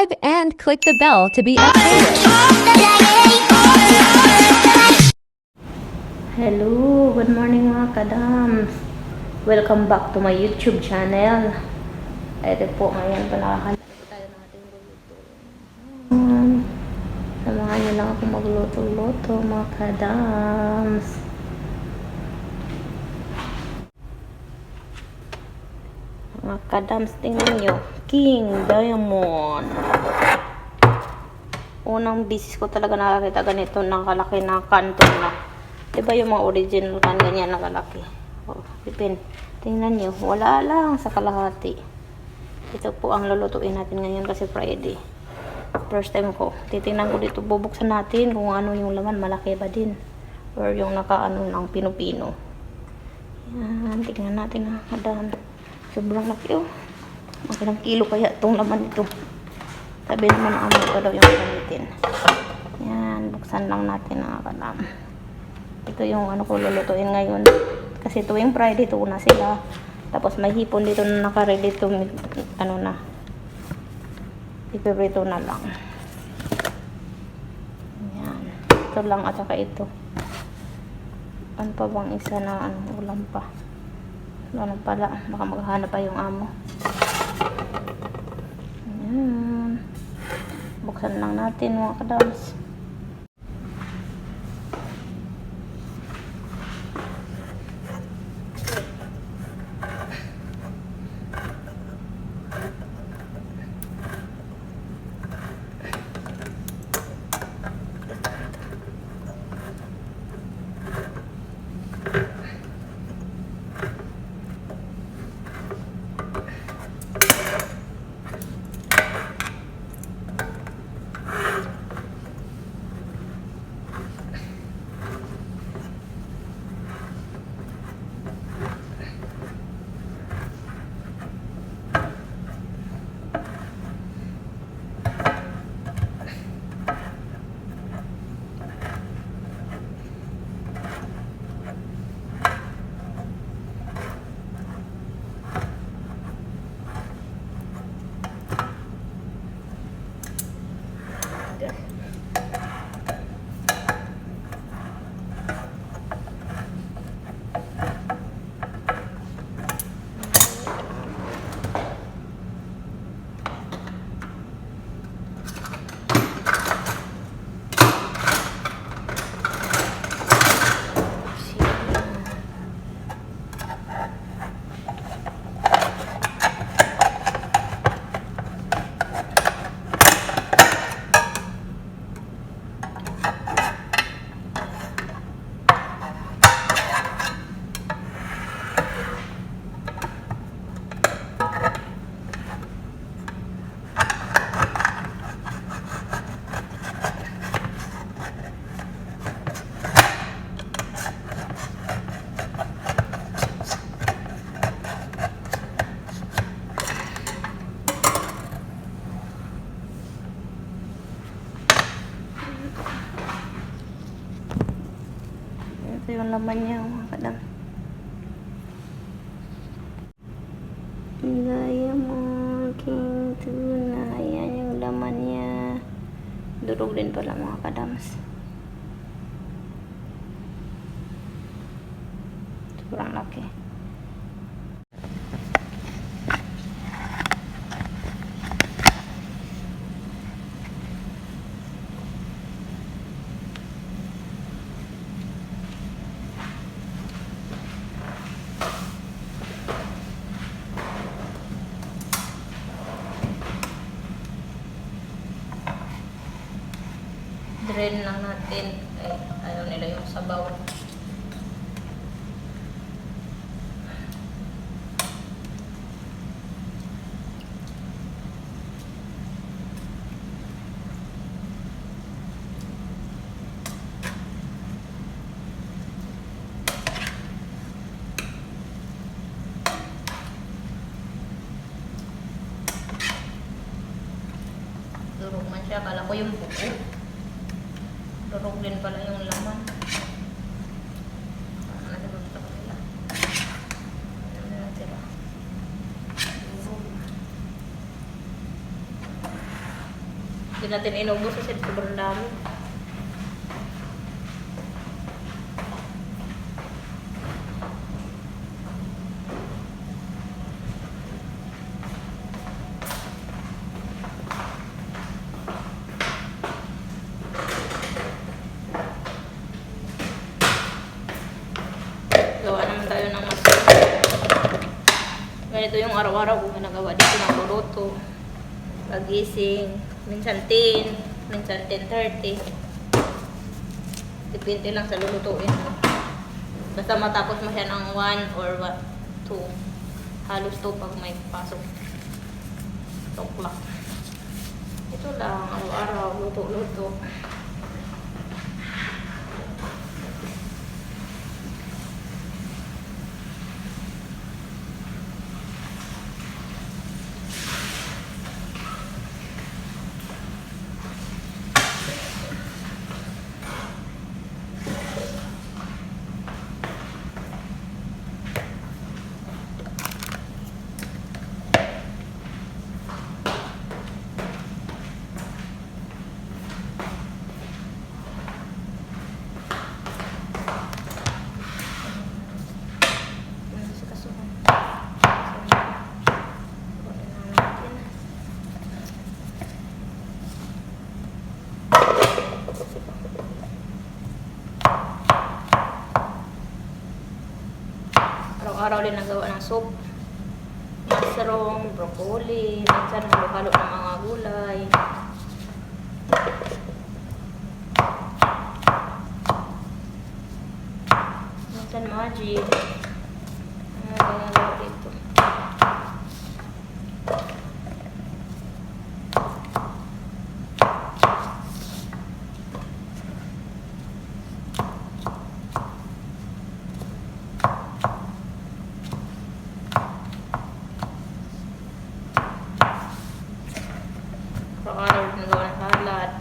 subscribe and click the bell to be updated. Hello, good morning mga kadams. Welcome back to my YouTube channel. Ito po, ngayon pa nakakalaga tayo ng ating luluto. Samahan niyo lang ako magluto-luto mga kadams. Mga kadams, tingnan nyo. King Diamond. Unang bisis ko talaga nakakita ganito ng kalaki na kanton na. Diba yung mga original kan ganyan na kalaki. Oh, tingnan nyo. Wala lang sa kalahati. Ito po ang lulutuin natin ngayon kasi Friday. First time ko. Titingnan ko dito. Bubuksan natin kung ano yung laman. Malaki ba din? Or yung nakaano ng pino-pino. Yan. Tingnan natin ha. Madami. Sobrang laki oh. Magandang kilo kaya itong laman ito. Sabi naman ang amo daw yung gamitin. Yan. Buksan lang natin ang kalam. Ito yung ano ko lulutuin ngayon. Kasi tuwing Friday tuna sila. Tapos may hipon dito na naka-ready to ano na. Ipiprito na lang. Yan. Ito lang at saka ito. Ano pa bang isa na ano, ulam pa? Ano pala, baka maghahanap pa yung amo. Ayan. Buksan lang natin mga kadams. Ito yung laman niya mga kadam. Diamond King Tuna. Ayan yung laman niya. Durog din pala mga kadams. Sobrang laki. Drain lang natin. Ay, ayaw nila yung sabaw. Durog man siya. Kala ko yung buko. Durog din pala yung laman. Naguluto ko nila. Ano na sila? natin inubos kasi sobrang dami. Gawa naman tayo ng mas. Ganito yung araw-araw kung ginagawa dito ng luto. Pagising, minsan 10, minsan 10:30. Depende lang sa lulutuin mo. Basta matapos mo siya ng 1 or 2. Halos 2 pag may pasok. 2 o'clock. Ito lang, araw-araw, luto-luto. Araw-araw din nagawa ng soup. Mushroom, broccoli, minsan halo-halo ng mga gulay. Minsan magic. Ano ginagawa dito? Araw-araw nagawa ng salad.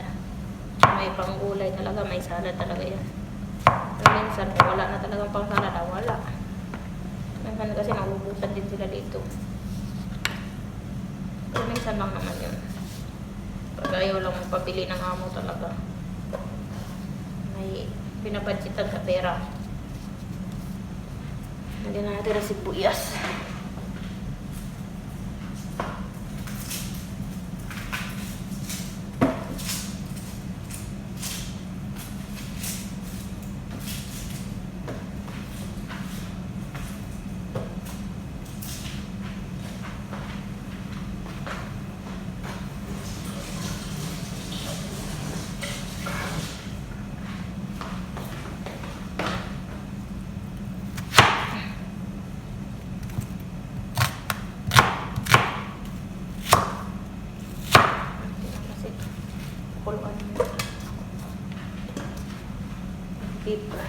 May panggulay talaga, may salad talaga yan. Pero minsan, kung wala na talagang pang salad, wala. Minsan kasi naubusan din sila dito. Pero minsan lang naman yun. Pag ayaw lang magpabili ng amo talaga. May pinabudgetan sa pera. Hindi na natin na sibuyas. Kuluan mo. Paper.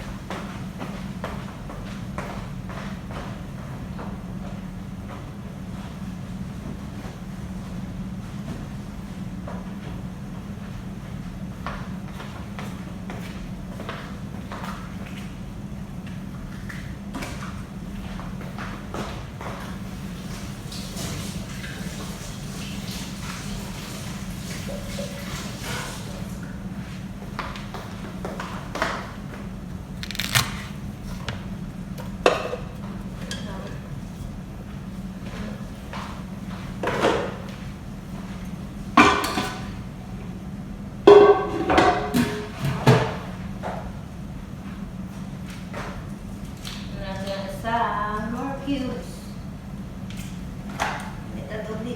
More cubes. Ito doble.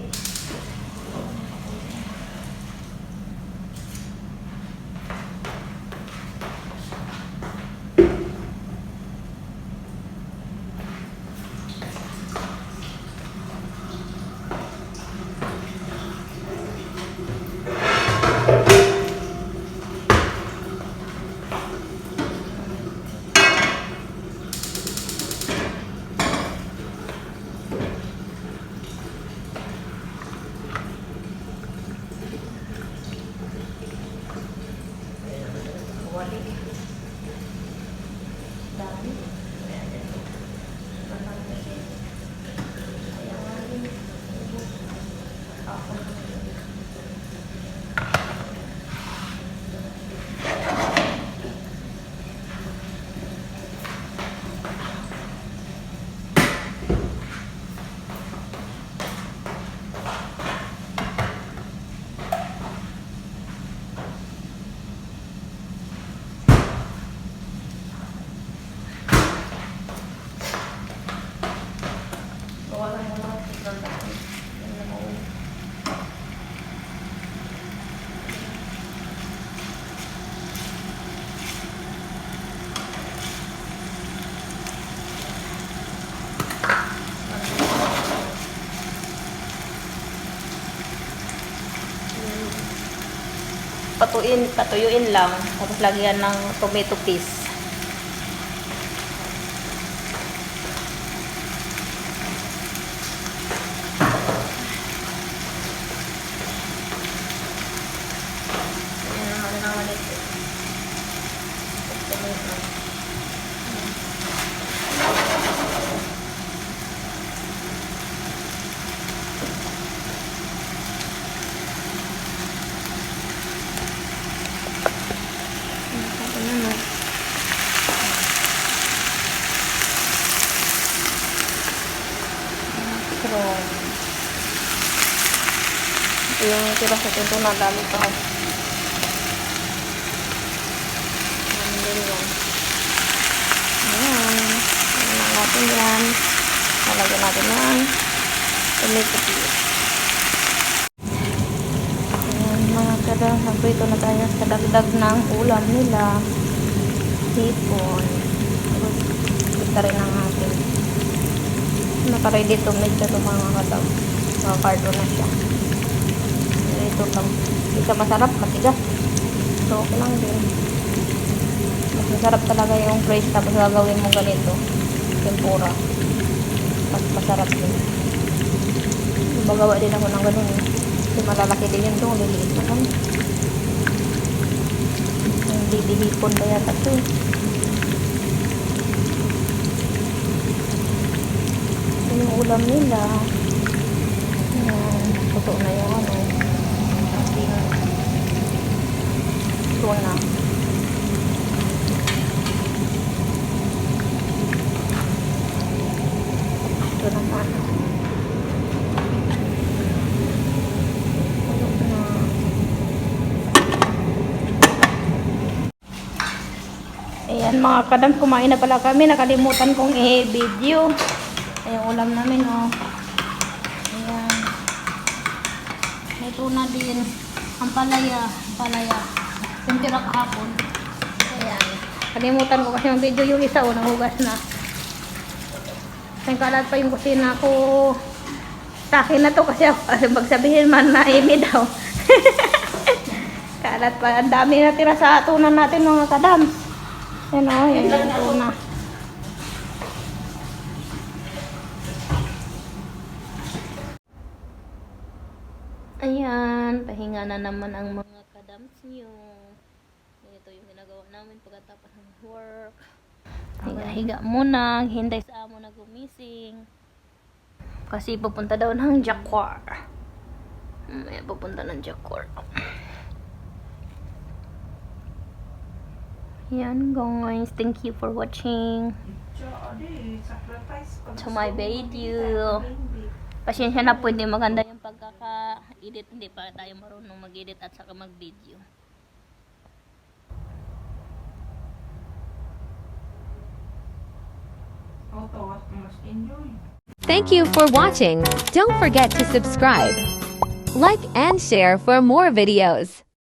patuyuin lang. Tapos lagyan ng tomato paste. Ayan naman ito. Tomato. Strong. Ito yung tira sa tinto na dami pa. Ayan din yan. Ayan. Ayan natin yan. Nalagyan natin yan. Tomato paste. Ayan mga kada. Nagprito na tayo sa dagdag ng ulam nila. Hipon. Tapos kita rin ang atin. Nakaready to make siya ito mga kadam. Nakakarto na siya. Ito lang. Hindi siya masarap, matigas. So, okay lang din. Mas masarap talaga yung fresh tapos gagawin mo ganito. Tempura. Mas masarap din. Bagawa din ako ng ganun. Kasi malalaki din yun doon. Liliit na lang. Hindi dihipon ba yata ito. Yung ulam nila. Ayan. Puto na yung ano. Tuna. Ito naman. Ayan mga kadam, kumain na pala kami. Nakalimutan kong i-video. Ayan ulam namin oh. Ayan. May tuna din. Ang palaya. Yung tira kahapon. Ayan. Kalimutan ko kasi yung video yung isa oh. Nahugas na. Kalat pa yung kusina ko. Sa akin na to kasi magsabihin man na imi daw. Kalat pa. Ang dami na tira sa tuna natin mga kadam. Ayan o. Yan yung tuna. Ayan, pahinga na naman ang mga kadams nyo. Ito yung ginagawa namin pagkatapos ng work. Higa-higa muna, hintay sa amo na gumising. Kasi pupunta daw ng Jaguar. May pupunta ng Jaguar. Yan guys, thank you for watching to my video. Pasensya na po, hindi maganda yung pagkaka-edit. Hindi pa tayo marunong mag-edit at saka mag-video. Thank you for watching. Don't forget to subscribe, like and share for more videos.